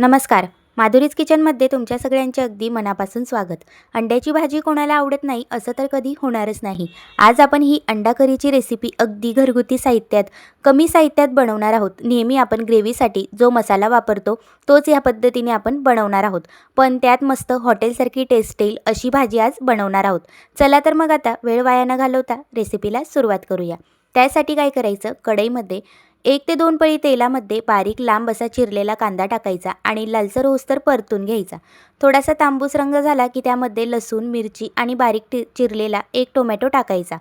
नमस्कार. माधुरीज किचनमध्ये तुमच्या सगळ्यांचे अगदी मनापासून स्वागत. अंड्याची भाजी कोणाला आवडत नाही असं तर कधी होणारच नाही. आज आपण ही अंडा करीची रेसिपी अगदी घरगुती साहित्यात, कमी साहित्यात बनवणार आहोत. नेहमी आपण ग्रेव्हीसाठी जो मसाला वापरतो तोच या पद्धतीने आपण बनवणार आहोत. पण त्यात मस्त हॉटेलसारखी टेस्ट येईल अशी भाजी आज बनवणार आहोत. चला तर मग आता वेळ वाया न घालवता रेसिपीला सुरुवात करूया. त्यासाठी काय करायचं, कढईमध्ये 1 ते 2 पळी तेलामध्ये बारीक लांब असा चिरलेला कांदा टाकायचा आणि लालसर होईस्तोवर परतून घ्यायचा. थोडासा तांबूस रंग झाला की त्यामध्ये लसूण, मिरची आणि बारीक चिरलेला 1 टोमॅटो टाकायचा.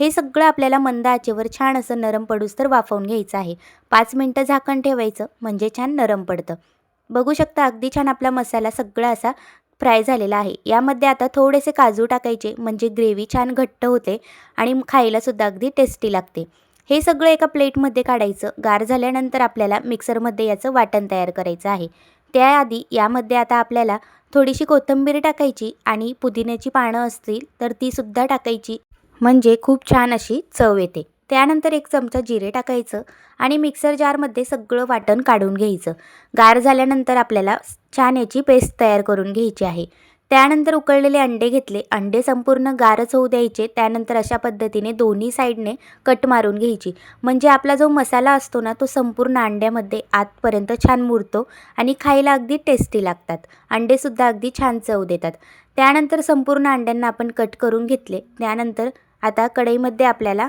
हे सगळं आपल्याला मंद आचेवर छान असं नरम पडूस्तर वाफवून घ्यायचं आहे. 5 मिनटं झाकण ठेवायचं म्हणजे छान नरम पडतं. बघू शकता अगदी छान आपला मसाला सगळा असा फ्राय झालेला आहे. यामध्ये आता थोडेसे काजू टाकायचे म्हणजे ग्रेव्ही छान घट्ट होते आणि खायलासुद्धा अगदी टेस्टी लागते. हे सगळं एका प्लेटमध्ये काढायचं. गार झाल्यानंतर आपल्याला मिक्सरमध्ये याचं वाटण तयार करायचं आहे. त्याआधी यामध्ये आता आपल्याला थोडीशी कोथिंबीर टाकायची आणि पुदिन्याची पानं असतील तर तीसुद्धा टाकायची, म्हणजे खूप छान अशी चव येते. त्यानंतर 1 चमचा जिरे टाकायचं आणि मिक्सर जारमध्ये सगळं वाटण काढून घ्यायचं. गार झाल्यानंतर आपल्याला छान याची पेस्ट तयार करून घ्यायची आहे. त्यानंतर उकळलेले अंडे घेतले. अंडे संपूर्ण गारच होऊ द्यायचे. त्यानंतर अशा पद्धतीने दोन्ही साईडने कट मारून घ्यायची, म्हणजे आपला जो मसाला असतो ना तो संपूर्ण अंड्यामध्ये आतपर्यंत छान मुरतो आणि खायला अगदी टेस्टी लागतात. अंडेसुद्धा अगदी छान चव देतात. त्यानंतर संपूर्ण अंड्यांना आपण कट करून घेतले. त्यानंतर आता कढईमध्ये आपल्याला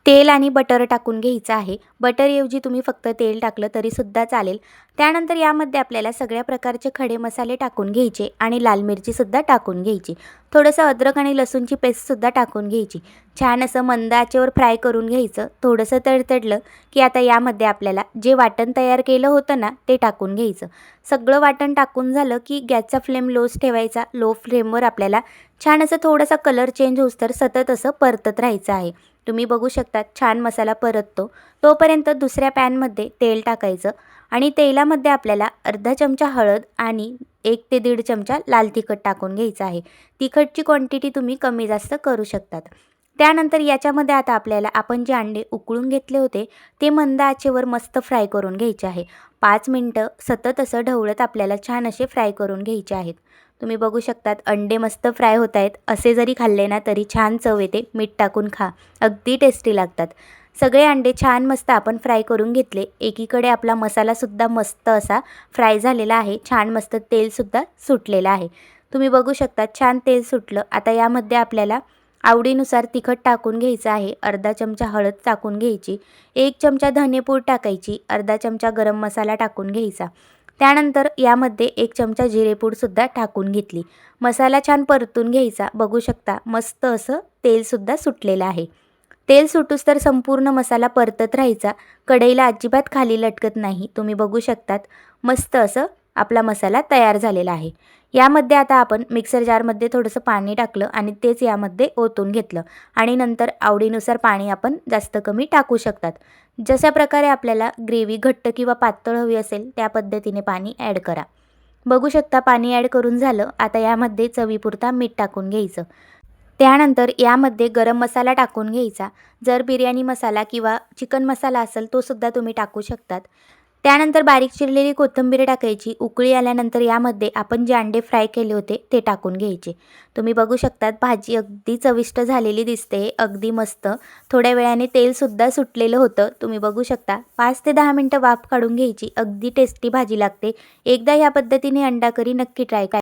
तेल आणि बटर टाकून घ्यायचं आहे. बटरऐवजी तुम्ही फक्त तेल टाकलं तरीसुद्धा चालेल. त्यानंतर यामध्ये आपल्याला सगळ्या प्रकारचे खडे मसाले टाकून घ्यायचे आणि लाल मिरचीसुद्धा टाकून घ्यायची. थोडंसं अद्रक आणि लसूणची पेस्टसुद्धा टाकून घ्यायची. छान असं मंद आचेवर फ्राय करून घ्यायचं. थोडंसं तडतडलं की आता यामध्ये आपल्याला जे वाटण तयार केलं होतं ना ते टाकून घ्यायचं. सगळं वाटण टाकून झालं की गॅसचा फ्लेम लोच ठेवायचा. लो फ्लेमवर आपल्याला छान असं थोडासा कलर चेंज होईस्तोवर सतत असं परतत राहायचं आहे. तुम्ही बघू शकता छान मसाला परततो. तोपर्यंत दुसऱ्या पॅनमध्ये तेल टाकायचं आणि तेलामध्ये आपल्याला अर्धा चमचा हळद आणि 1 ते 1.5 चमचा लाल तिखट टाकून घ्यायचं आहे. तिखटची क्वांटिटी तुम्ही कमी जास्त करू शकतात. त्यानंतर याच्यामध्ये आता आपल्याला आपण जे अंडे उकळून घेतले होते ते मंद आचेवर मस्त फ्राय करून घ्यायचे आहे. 5 मिनटं सतत असं ढवळत आपल्याला छान असे फ्राय करून घ्यायचे आहेत. तुम्ही बघू शकतात अंडे मस्त फ्राय होत आहेत. असे जरी खाल्ले ना तरी छान चव येते. मीठ टाकून खा, अगदी टेस्टी लागतात. सगळे अंडे छान मस्त आपण फ्राय करून घेतले. एकीकडे आपला मसालासुद्धा मस्त असा फ्राय झालेला आहे. छान मस्त तेलसुद्धा सुटलेलं आहे. तुम्ही बघू शकता छान तेल सुटलं. आता यामध्ये आपल्याला आवडीनुसार तिखट टाकून घ्यायचं आहे. अर्धा चमचा हळद टाकून घ्यायची. 1 चमचा धनेपूड टाकायची. अर्धा चमचा गरम मसाला टाकून घ्यायचा. त्यानंतर यामध्ये 1 चमचा जिरेपूडसुद्धा टाकून घेतली. मसाला छान परतून घ्यायचा. बघू शकता मस्त असं तेलसुद्धा सुटलेलं आहे. तेल सुटूस तर संपूर्ण मसाला परतत राहायचा. कढईला अजिबात खाली लटकत नाही. तुम्ही बघू शकतात मस्त असं आपला मसाला तयार झालेला आहे. यामध्ये आता आपण मिक्सर जारमध्ये थोडंसं पाणी टाकलं आणि तेच यामध्ये ओतून घेतलं आणि नंतर आवडीनुसार पाणी आपण जास्त कमी टाकू शकतात. जशा प्रकारे आपल्याला ग्रेव्ही घट्ट किंवा पातळ हवी असेल त्या पद्धतीने पाणी ॲड करा. बघू शकता पाणी ॲड करून झालं. आता यामध्ये चवीपुरता मीठ टाकून घ्यायचं. त्यानंतर यामध्ये गरम मसाला टाकून घ्यायचा. जर बिर्याणी मसाला किंवा चिकन मसाला असेल तोसुद्धा तुम्ही टाकू शकतात. त्यानंतर बारीक चिरलेली कोथिंबीर टाकायची. उकळी आल्यानंतर यामध्ये आपण जे अंडे फ्राय केले होते ते टाकून घ्यायचे. तुम्ही बघू शकतात भाजी अगदी चविष्ट झालेली दिसते. अगदी मस्त. थोड्या वेळाने तेलसुद्धा सुटलेलं होतं. तुम्ही बघू शकता 5 ते 10 मिनटं वाफ काढून घ्यायची. अगदी टेस्टी भाजी लागते. एकदा या पद्धतीने अंडा करी नक्की ट्राय करा.